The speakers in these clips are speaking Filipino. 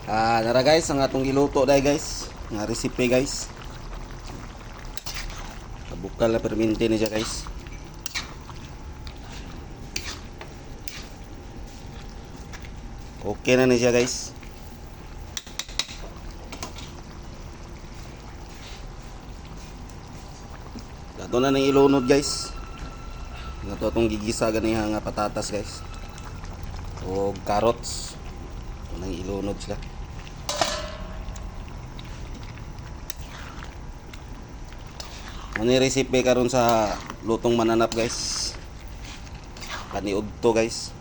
Nara guys, ang atong giluto dai guys, nga recipe guys. Bukal na perminti ni siya guys. Okay na ni siya guys. Dato na nang ilunod guys. Nato itong gigisa ganiha nga patatas guys. O carrots. Nang ilunod sila. Ano yung recipe karon sa lutong mananap guys? Kaniud to guys.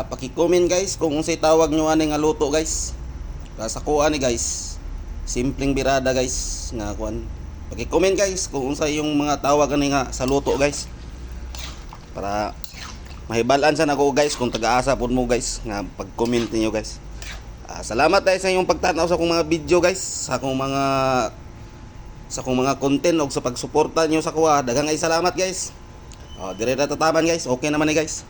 Paki-comment guys kung unsay tawag nyo ani nga luto guys. Sa kuha ni guys, simpleng birada guys nga kuan. Paki-comment guys kung unsay yung mga tawag ani nga sa luto guys. Para mahibalan sa nako guys kung taga-asa pud mo guys nga pag-comment niyo guys. Salamat dahil sa inyong pagtanaw sa akong mga video guys, sa akong mga content ug sa pagsuporta niyo sa kuha. Daghang ay salamat guys. Dire na tataban guys. Okay naman ni guys.